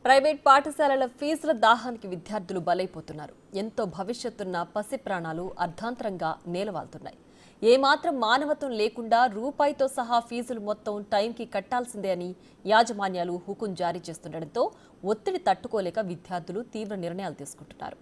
Private పాఠశాలల ఫీజుల దాహానికి విద్యార్థులు బలైపోతున్నారు. ఎంతో భవిష్యత్తున్న పసి ప్రాణాలు అర్ధాంతరంగా నేలవాల్తున్నాయి. ఏమాత్రం మానవత్వం లేకుండా రూపాయితో సహా ఫీజులు మొత్తం టైంకి కట్టాల్సిందే అని యాజమాన్యాలు హుకుం జారీ చేస్తుండటంతో ఒత్తిడి తట్టుకోలేక విద్యార్థులు తీవ్ర నిర్ణయాలు తీసుకుంటున్నారు.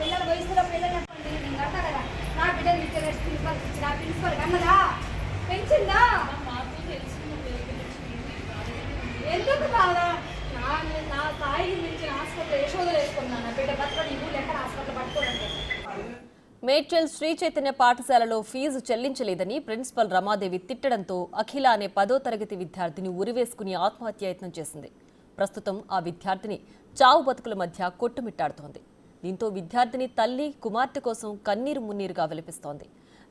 పిల్లల వయసులో పిల్లలు నా బిడ్డలు ప్రిన్సిపల్ కన్నదా పెంచిందా ఎందుకు బాగా నా స్థాయి నుంచి హాస్పిటల్ యశోదలు వేసుకున్నాను. నా బిడ్డ బతకడం ఈ ఊళ్ళో ఎక్కడ హాస్పిటల్ పట్టుకోనండి. మేడ్చల్ శ్రీ చైతన్య పాఠశాలలో ఫీజు చెల్లించలేదని ప్రిన్సిపల్ రమాదేవి తిట్టడంతో అఖిల అనే 10వ తరగతి విద్యార్థిని ఉరివేసుకుని ఆత్మహత్యాయత్నం చేసింది. ప్రస్తుతం ఆ విద్యార్థిని చావు బతుకుల మధ్య కొట్టుమిట్టాడుతోంది. దీంతో విద్యార్థిని తల్లి కుమార్తె కోసం కన్నీరు మున్నీరుగా విలపిస్తోంది.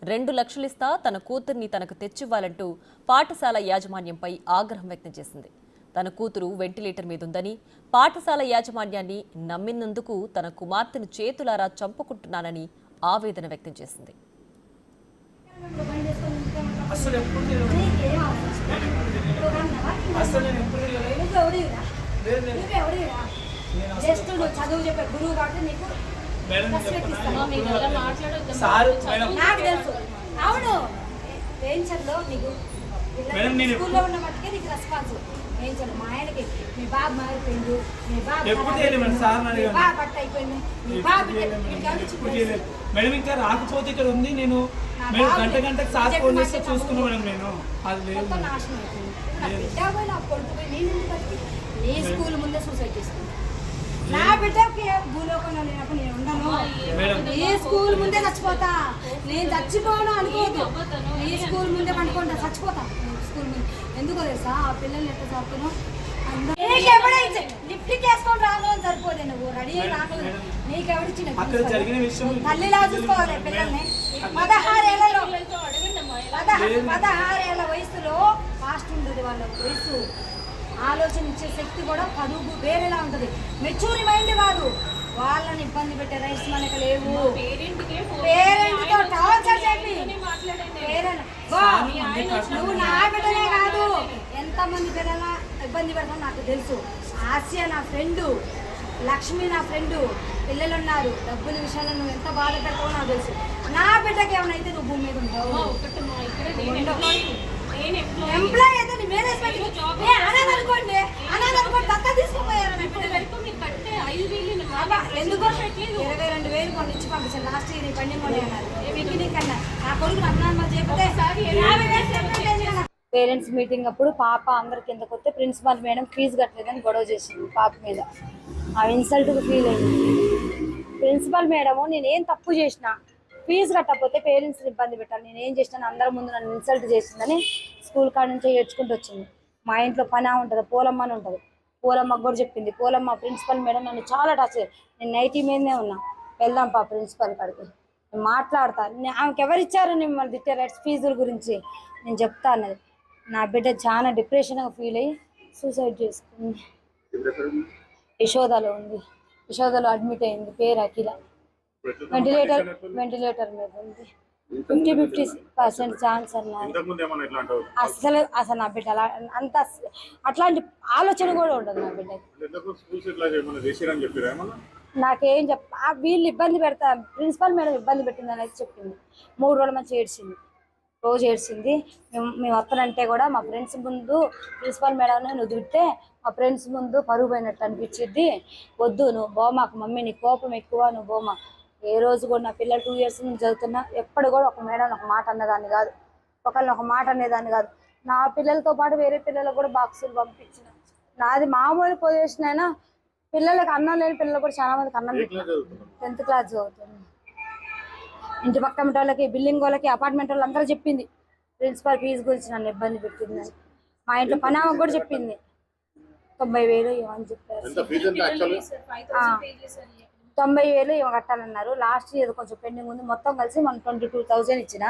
2 లక్షలిస్తా తన కూతుర్ని తనకు తెచ్చివ్వాలంటూ పాఠశాల యాజమాన్యంపై ఆగ్రహం వ్యక్తం చేసింది. తన కూతురు వెంటిలేటర్ మీదుందని, పాఠశాల యాజమాన్యాన్ని నమ్మినందుకు తన కుమార్తెను చేతులారా చంపుకుంటున్నానని ఆవేదన వ్యక్తం చేసింది. చదువు చెప్పే గురువు కాబట్టి నీకు నాకు తెలుసు. అవును వేయించర్లో నీకు స్కూల్లో ఉన్న మట్టుకే నీకు రెస్పాన్స్ వేయించరు. మా ఆయనకి మీ బాబు మారిపోయిండు, మీ బాబు బట్ట అయిపోయింది, మీ బాబు మేడం ఇంకా రాకపోతే ఇక్కడ ఉంది. నేను గంటకు సార్ ఫోన్ చేస్తే చూసుకున్నా మేడం. నేను మొత్తం నాశనం అయిపోయింది. నా బిడ్డ పోయి నా కొడుకు పోయి నేను ఎందుకు బతికి నీ స్కూల్ ముందే సూసైడ్ చేసుకున్నాను. నా బిడ్డకి భూలోకంలో లేనప్పుడు నేను ఉండను. నీ స్కూల్ ముందే చచ్చిపోతా. నేను చచ్చిపోను అనుకోదు. నీ స్కూల్ ముందే పండుకుంటా చచ్చిపోతా. స్కూల్ ముందు ఎందుకో తెలుసా ఆ పిల్లల్ని ఎట్లా చదువుతున్నావు లిఫ్ట్ వేసుకొని రావాలని సరిపోదే. నువ్వు రెడీ రాకలేదు. నీకెవడిచ్చిన తల్లిలా చూసుకోవాలి పిల్లల్ని. 16 ఏళ్ళ వయసులో ఫాస్ట్ ఉంటుంది వాళ్ళ వయసు. ఆలోచన ఇచ్చే శక్తి కూడా పదుగు వేరేలా ఉంటుంది. మెచ్యూరి మైండ్ కాదు. వాళ్ళని ఇబ్బంది పెట్టే రైట్స్ మనకు లేవు. పేరెంట్తో టార్చర్ చెప్పి నువ్వు నా బిడ్డనే కాదు ఎంతమంది పిల్లల ఇబ్బంది పెడతావు నాకు తెలుసు. ఆసియా నా ఫ్రెండు, లక్ష్మి నా ఫ్రెండు, పిల్లలు ఉన్నారు. డబ్బుల విషయంలో నువ్వు ఎంత బాధ పెడతావో నాకు తెలుసు. నా బిడ్డకి ఏమైనా అయితే నువ్వు భూమి మీద ఉంటావు. ఎంప్లాయ్ అయితే నీ మేనేజ్మెంట్ అనాలనుకోండి దక్క తీసుకుపోయారు. ఎందుకో 22,000 కొన్ని ఇచ్చి పంపించాను. లాస్ట్ ఇయర్ పండి మోడీ అన్నారు పిక్నిక్ కన్నా. నా కొడుకు అన్నా చెప్తే పేరెంట్స్ మీటింగ్ అప్పుడు పాప అందరి కిందకు వస్తే ప్రిన్సిపాల్ మేడం ఫీజు కట్టలేదని గొడవ చేసింది పాప మీద. ఆ ఇన్సల్ట్కి ఫీల్ అయింది ప్రిన్సిపాల్ మేడము. నేనేం తప్పు చేసినా ఫీజు కట్టకపోతే పేరెంట్స్ని ఇబ్బంది పెట్టాలి, నేనేం చేసినాను అందరి ముందు నన్ను ఇన్సల్ట్ చేసిందని స్కూల్ కాడ నుంచి ఏడ్చుకుంటూ వచ్చింది. మా ఇంట్లో పని ఉంటుంది, పోలమ్మ అని ఉంటుంది. పోలమ్మకు కూడా చెప్పింది. పోలమ్మ ప్రిన్సిపల్ మేడం నన్ను చాలా టచ్. నేను నైటీ మీదనే ఉన్నా. వెళ్దాం పా ప్రిన్సిపల్ కాడికి, నేను మాట్లాడతాను. ఆమెకి ఎవరిచ్చారు మిమ్మల్ని తిట్టే రైట్స్ ఫీజుల గురించి నేను చెప్తా అన్నది. నా బిడ్డ చాలా డిప్రెషన్గా ఫీల్ అయ్యి సూసైడ్ చేసుకుంది. యశోదలో ఉంది. యశోదలో అడ్మిట్ అయింది. పేరు అఖిల. వెంటిలేటర్ మీద ఉంది. 50-50% ఛాన్స్ అన్నారు. అసలు నా బిడ్డ అంత అట్లాంటి ఆలోచన కూడా ఉండదు నా బిడ్డకి. నాకేం వీళ్ళు ఇబ్బంది పెడతారు. ప్రిన్సిపల్ మేడం ఇబ్బంది పెట్టిందని అయితే చెప్పింది. 3 రోజుల మంచి ఏడ్చింది. రోజు ఏడ్చింది. మేము వస్తానంటే కూడా మా ఫ్రెండ్స్ ముందు ప్రిన్సిపల్ మేడం నువ్వు తిట్టే మా ఫ్రెండ్స్ ముందు పరుగు పోయినట్టు అనిపించింది. వద్దు నువ్వు బోమాకు మమ్మీ, నీ కోపం ఎక్కువ, నువ్వు బోమా. ఏ రోజు కూడా నా పిల్లలు 2 years నుంచి చదువుతున్నా ఎప్పుడు కూడా ఒక మేడం ఒక మాట అన్నదాన్ని కాదు, ఒకళ్ళని ఒక మాట అనేదాన్ని కాదు. నా పిల్లలతో పాటు వేరే పిల్లలకు కూడా బాక్సులు పంపించిన. నాది మామూలు పొజిషన్ అయినా పిల్లలకు అన్నం లేని పిల్లలు కూడా చాలా మందికి అన్నం 10th క్లాస్ చదువుతుంది. ఇంటి పక్కన వాళ్ళకి, బిల్డింగ్ వాళ్ళకి, అపార్ట్మెంట్ వాళ్ళందరూ చెప్పింది ప్రిన్సిపల్ ఫీజు గురించి నన్ను ఇబ్బంది పెట్టింది. మా ఇంట్లో పని ఆమె కూడా చెప్పింది 90,000 ఇవ్వని చెప్పారు. ఎంత ఫీజు అంటే యాక్చువల్లీ 90,000 ఇవ్వ కట్టాలన్నారు. లాస్ట్ ఏదో కొంచెం పెండింగ్ ఉంది, మొత్తం కలిసి మనం 22,000 ఇచ్చిన.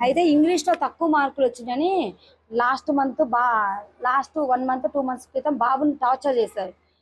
అయితే ఇంగ్లీష్లో తక్కువ మార్కులు వచ్చినాయని లాస్ట్ 1 మంత్ 2 మంత్స్ క్రితం బాబుని టార్చర్ చేశారు.